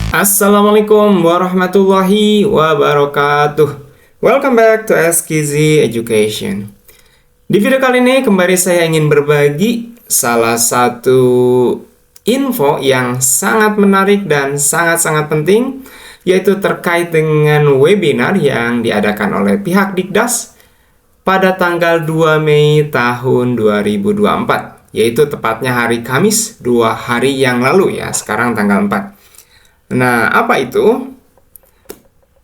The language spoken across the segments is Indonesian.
Assalamualaikum warahmatullahi wabarakatuh. Welcome back to SKZ Education. Di video kali ini kembali saya ingin berbagi salah satu info yang sangat menarik dan sangat-sangat penting, yaitu terkait dengan webinar yang diadakan oleh pihak Dikdas pada tanggal 2 Mei tahun 2024, yaitu tepatnya hari Kamis 2 hari yang lalu ya, sekarang tanggal 4. Nah, apa itu?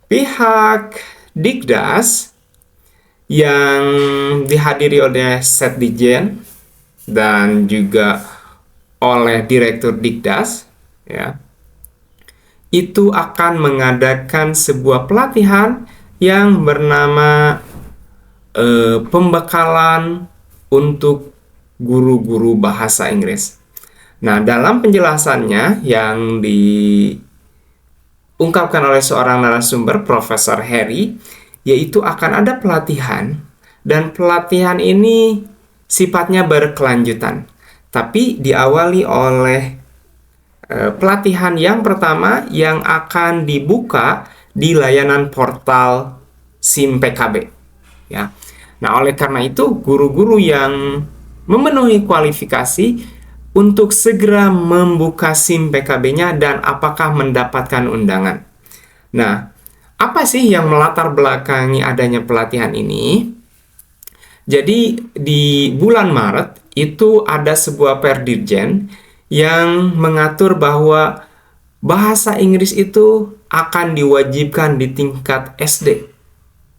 Pihak Dikdas yang dihadiri oleh Setdijen dan juga oleh Direktur Dikdas ya, itu akan mengadakan sebuah pelatihan yang bernama pembekalan untuk guru-guru bahasa Inggris. Nah, dalam penjelasannya yang diungkapkan oleh seorang narasumber, Profesor Harry, yaitu akan ada pelatihan, dan pelatihan ini sifatnya berkelanjutan. Tapi diawali oleh pelatihan yang pertama yang akan dibuka di layanan portal SIM PKB. Ya. Nah, oleh karena itu, guru-guru yang memenuhi kualifikasi untuk segera membuka SIM PKB-nya dan apakah mendapatkan undangan. Nah, apa sih yang melatar belakangi adanya pelatihan ini? Jadi, di bulan Maret itu ada sebuah Perdirjen yang mengatur bahwa bahasa Inggris itu akan diwajibkan di tingkat SD,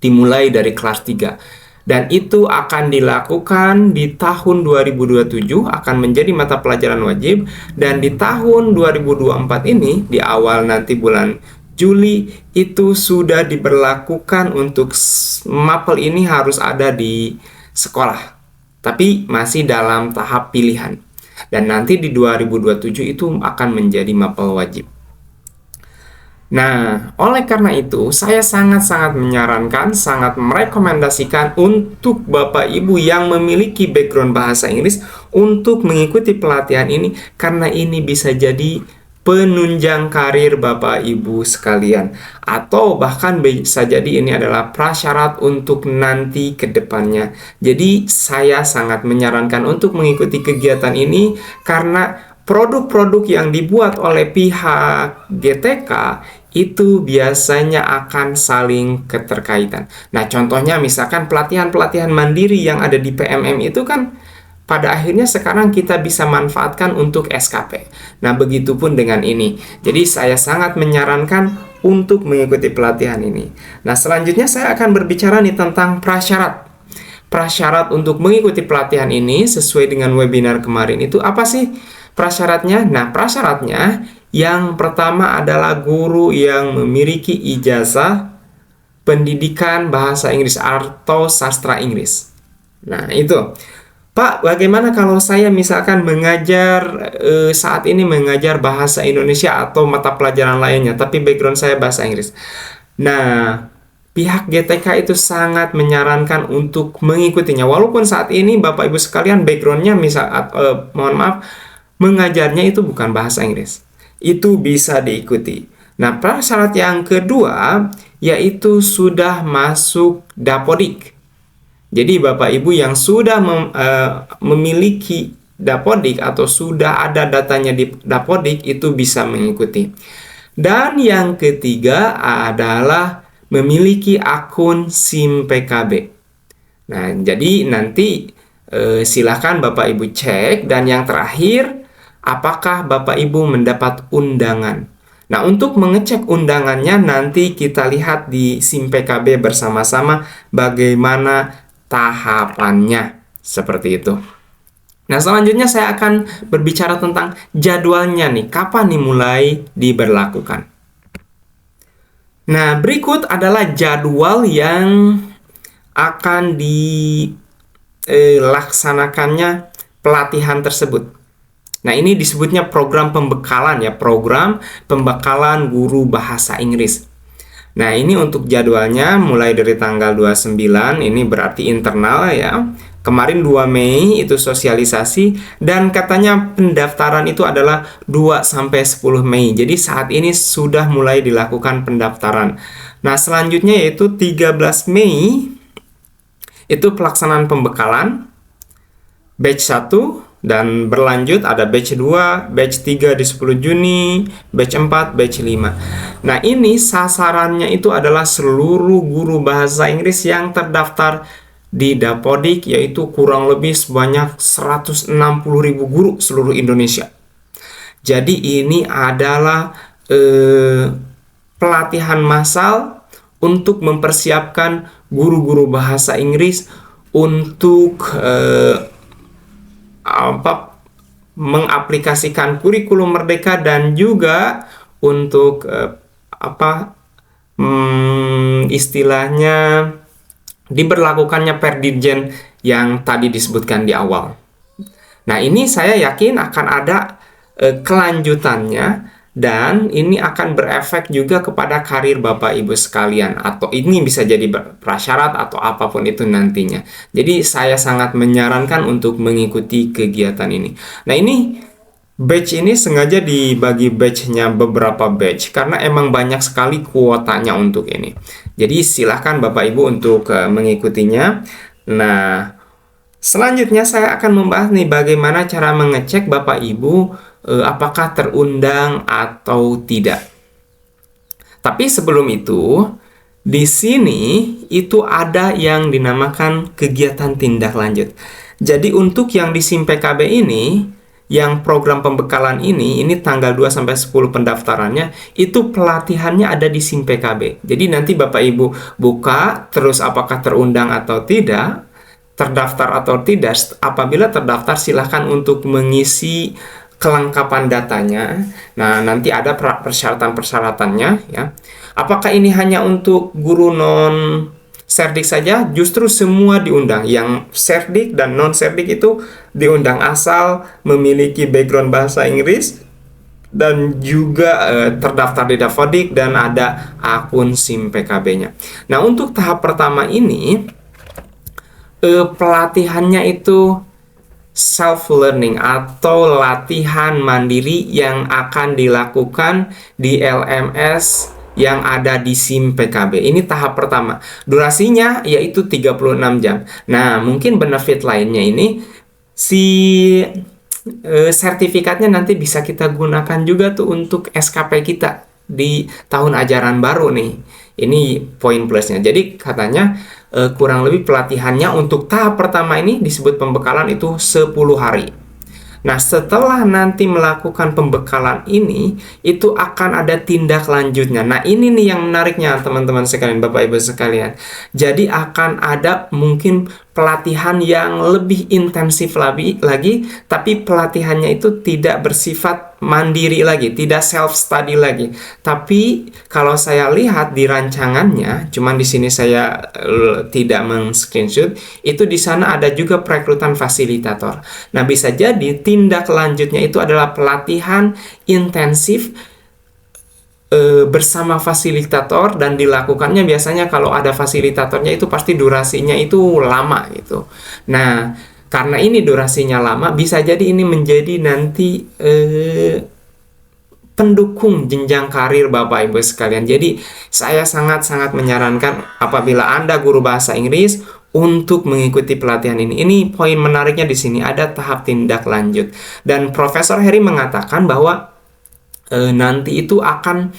dimulai dari kelas 3. Dan itu akan dilakukan di tahun 2027, akan menjadi mata pelajaran wajib. Dan di tahun 2024 ini, di awal nanti bulan Juli, itu sudah diberlakukan untuk mapel ini harus ada di sekolah. Tapi masih dalam tahap pilihan. Dan nanti di 2027 itu akan menjadi mapel wajib. Nah, oleh karena itu, saya sangat-sangat menyarankan, sangat merekomendasikan untuk Bapak Ibu yang memiliki background bahasa Inggris untuk mengikuti pelatihan ini, karena ini bisa jadi penunjang karir Bapak Ibu sekalian, atau bahkan bisa jadi ini adalah prasyarat untuk nanti ke depannya. Jadi, saya sangat menyarankan untuk mengikuti kegiatan ini karena produk-produk yang dibuat oleh pihak GTK itu biasanya akan saling keterkaitan. Nah, contohnya misalkan pelatihan-pelatihan mandiri yang ada di PMM itu kan pada akhirnya sekarang kita bisa manfaatkan untuk SKP. Nah, begitupun dengan ini. Jadi, saya sangat menyarankan untuk mengikuti pelatihan ini. Nah, selanjutnya saya akan berbicara nih tentang prasyarat. Prasyarat untuk mengikuti pelatihan ini sesuai dengan webinar kemarin itu apa sih? Prasyaratnya, nah prasyaratnya yang pertama adalah guru yang memiliki ijazah pendidikan bahasa Inggris atau sastra Inggris. Nah itu, Pak, bagaimana kalau saya misalkan mengajar saat ini mengajar bahasa Indonesia atau mata pelajaran lainnya, tapi background saya bahasa Inggris. Nah, pihak GTK itu sangat menyarankan untuk mengikutinya, walaupun saat ini Bapak Ibu sekalian backgroundnya mohon maaf, mengajarnya itu bukan bahasa Inggris. Itu bisa diikuti. Nah, prasyarat yang kedua yaitu sudah masuk Dapodik. Jadi Bapak Ibu yang sudah memiliki Dapodik atau sudah ada datanya di Dapodik itu bisa mengikuti. Dan yang ketiga adalah memiliki akun SIM PKB. Nah, jadi nanti silakan Bapak Ibu cek. Dan yang terakhir, apakah Bapak Ibu mendapat undangan? Nah, untuk mengecek undangannya nanti kita lihat di SIM PKB bersama-sama bagaimana tahapannya. Seperti itu. Nah, selanjutnya saya akan berbicara tentang jadwalnya nih. Kapan nih mulai diberlakukan? Nah, berikut adalah jadwal yang akan dilaksanakannya pelatihan tersebut. Nah, ini disebutnya program pembekalan ya, program pembekalan guru bahasa Inggris. Nah, ini untuk jadwalnya mulai dari tanggal 29, ini berarti internal ya. Kemarin 2 Mei itu sosialisasi, dan katanya pendaftaran itu adalah 2-10 Mei. Jadi saat ini sudah mulai dilakukan pendaftaran. Nah, selanjutnya yaitu 13 Mei itu pelaksanaan pembekalan batch 1, dan berlanjut ada batch 2, batch 3 di 10 Juni, batch 4, batch 5. Nah, ini sasarannya itu adalah seluruh guru bahasa Inggris yang terdaftar di Dapodik, yaitu kurang lebih sebanyak 160.000 guru seluruh Indonesia. Jadi ini adalah pelatihan massal untuk mempersiapkan guru-guru bahasa Inggris untuk mengaplikasikan kurikulum Merdeka, dan juga untuk istilahnya diberlakukannya Perdirjen yang tadi disebutkan di awal. Nah, ini saya yakin akan ada kelanjutannya, dan ini akan berefek juga kepada karir Bapak Ibu sekalian, atau ini bisa jadi prasyarat atau apapun itu nantinya. Jadi saya sangat menyarankan untuk mengikuti kegiatan ini. Nah, ini batch ini sengaja dibagi batchnya beberapa batch karena emang banyak sekali kuotanya untuk ini. Jadi silahkan Bapak Ibu untuk mengikutinya. Nah, selanjutnya saya akan membahas nih bagaimana cara mengecek Bapak Ibu apakah terundang atau tidak. Tapi sebelum itu, di sini itu ada yang dinamakan kegiatan tindak lanjut. Jadi untuk yang di SIM PKB ini, yang program pembekalan ini tanggal 2-10 pendaftarannya, itu pelatihannya ada di SIM PKB. Jadi nanti Bapak Ibu buka, terus apakah terundang atau tidak, terdaftar atau tidak. Apabila terdaftar, silahkan untuk mengisi kelengkapan datanya. Nah, nanti ada persyaratan-persyaratannya ya. Apakah ini hanya untuk guru non Serdik saja? Justru semua diundang. Yang Serdik dan non Serdik itu diundang, asal memiliki background bahasa Inggris dan juga terdaftar di Dapodik dan ada akun SIM PKB-nya. Nah, untuk tahap pertama ini pelatihannya itu self-learning atau latihan mandiri yang akan dilakukan di LMS yang ada di SIM PKB. Ini tahap pertama. Durasinya yaitu 36 jam. Nah, mungkin benefit lainnya ini, sertifikatnya nanti bisa kita gunakan juga tuh untuk SKP kita di tahun ajaran baru nih. Ini poin plusnya. Jadi katanya kurang lebih pelatihannya untuk tahap pertama ini disebut pembekalan itu 10 hari. Nah, setelah nanti melakukan pembekalan ini, itu akan ada tindak lanjutnya. Nah, ini nih yang menariknya teman-teman sekalian, Bapak Ibu sekalian. Jadi akan ada mungkin pelatihan yang lebih intensif lagi, tapi pelatihannya itu tidak bersifat mandiri lagi, tidak self-study lagi. Tapi kalau saya lihat di rancangannya, cuman di sini saya tidak men-screenshot, itu di sana ada juga perekrutan fasilitator. Nah, bisa jadi tindak lanjutnya itu adalah pelatihan intensif bersama fasilitator, dan dilakukannya biasanya kalau ada fasilitatornya itu pasti durasinya itu lama gitu. Nah, karena ini durasinya lama, bisa jadi ini menjadi nanti pendukung jenjang karir Bapak Ibu sekalian. Jadi saya sangat-sangat menyarankan apabila Anda guru bahasa Inggris untuk mengikuti pelatihan ini. Ini poin menariknya di sini, ada tahap tindak lanjut. Dan Profesor Heri mengatakan bahwa nanti itu akan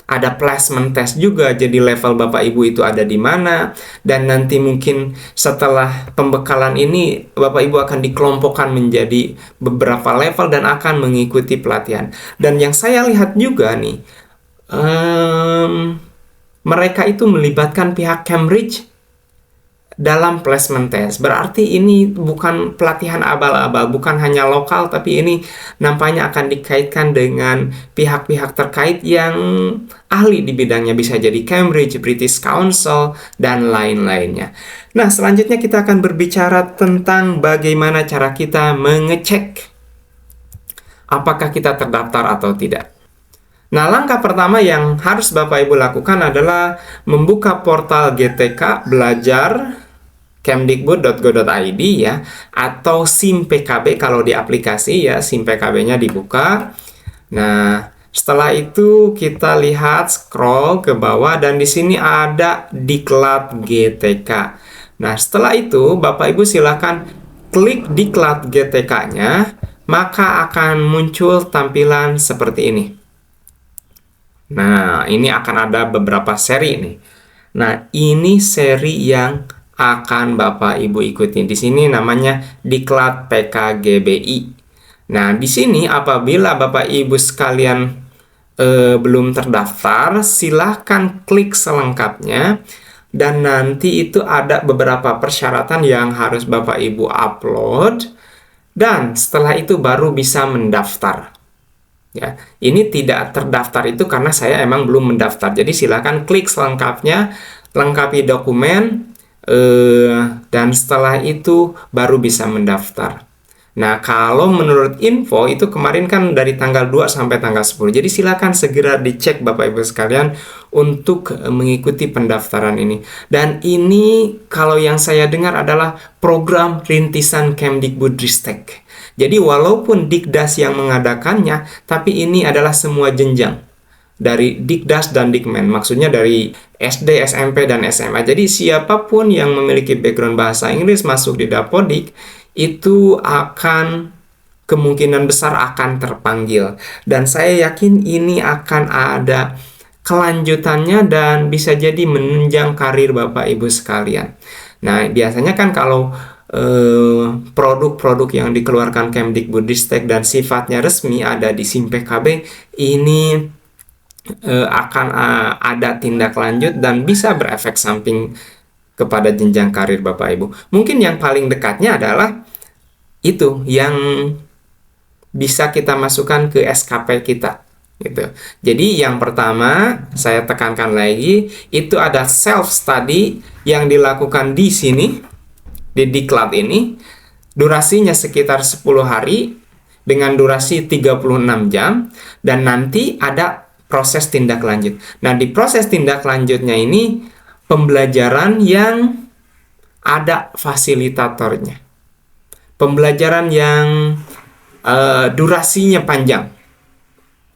ada placement test juga, jadi level Bapak Ibu itu ada di mana, dan nanti mungkin setelah pembekalan ini Bapak Ibu akan dikelompokkan menjadi beberapa level dan akan mengikuti pelatihan. Dan yang saya lihat juga nih, mereka itu melibatkan pihak Cambridge dalam placement test. Berarti ini bukan pelatihan abal-abal, bukan hanya lokal, tapi ini nampaknya akan dikaitkan dengan pihak-pihak terkait yang ahli di bidangnya, bisa jadi Cambridge, British Council, dan lain-lainnya. Nah, selanjutnya kita akan berbicara tentang bagaimana cara kita mengecek apakah kita terdaftar atau tidak. Nah, langkah pertama yang harus Bapak Ibu lakukan adalah membuka portal GTK Belajar kemdikbud.go.id ya, atau SIM PKB kalau di aplikasi ya, SIM PKB-nya dibuka. Nah, setelah itu kita lihat scroll ke bawah dan di sini ada Diklat GTK. Nah, setelah itu Bapak Ibu silakan klik Diklat GTK-nya, maka akan muncul tampilan seperti ini. Nah, ini akan ada beberapa seri nih. Nah, ini seri yang akan Bapak Ibu ikuti. Di sini namanya Diklat PKGBI. Nah, di sini apabila Bapak Ibu sekalian belum terdaftar, silahkan klik selengkapnya. Dan nanti itu ada beberapa persyaratan yang harus Bapak Ibu upload. Dan setelah itu baru bisa mendaftar. Ya, ini tidak terdaftar itu karena saya emang belum mendaftar. Jadi silakan klik selengkapnya, lengkapi dokumen, dan setelah itu baru bisa mendaftar. Nah, kalau menurut info itu kemarin kan dari tanggal 2 sampai tanggal 10. Jadi silakan segera dicek Bapak Ibu sekalian untuk mengikuti pendaftaran ini. Dan ini kalau yang saya dengar adalah program rintisan Kemdikbudristek. Jadi walaupun Dikdas yang mengadakannya, tapi ini adalah semua jenjang dari Dikdas dan Dikmen, maksudnya dari SD, SMP, dan SMA. Jadi siapapun yang memiliki background bahasa Inggris masuk di Dapodik, itu akan kemungkinan besar akan terpanggil. Dan saya yakin ini akan ada kelanjutannya dan bisa jadi menunjang karir Bapak Ibu sekalian. Nah, biasanya kan kalau produk-produk yang dikeluarkan Kemdikbudristek dan sifatnya resmi ada di SIM PKB, ini akan ada tindak lanjut dan bisa berefek samping kepada jenjang karir Bapak Ibu. Mungkin yang paling dekatnya adalah itu yang bisa kita masukkan ke SKP kita gitu. Jadi yang pertama saya tekankan lagi, itu ada self study yang dilakukan di sini di Diklat ini, durasinya sekitar 10 hari dengan durasi 36 jam, dan nanti ada proses tindak lanjut. Nah, di proses tindak lanjutnya ini pembelajaran yang ada fasilitatornya. Pembelajaran yang durasinya panjang.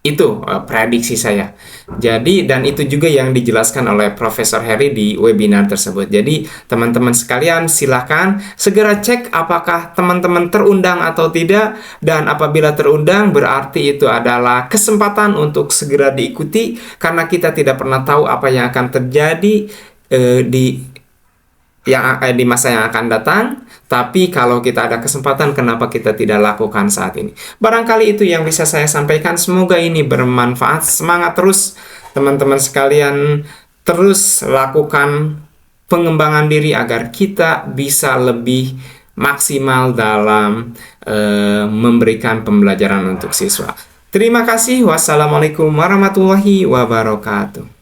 Itu prediksi saya. Jadi, dan itu juga yang dijelaskan oleh Profesor Heri di webinar tersebut. Jadi, teman-teman sekalian silakan segera cek apakah teman-teman terundang atau tidak. Dan apabila terundang, berarti itu adalah kesempatan untuk segera diikuti. Karena kita tidak pernah tahu apa yang akan terjadi di masa yang akan datang. Tapi kalau kita ada kesempatan, kenapa kita tidak lakukan saat ini? Barangkali itu yang bisa saya sampaikan. Semoga ini bermanfaat. Semangat terus teman-teman sekalian. Terus lakukan pengembangan diri agar kita bisa lebih maksimal dalam memberikan pembelajaran untuk siswa. Terima kasih. Wassalamualaikum warahmatullahi wabarakatuh.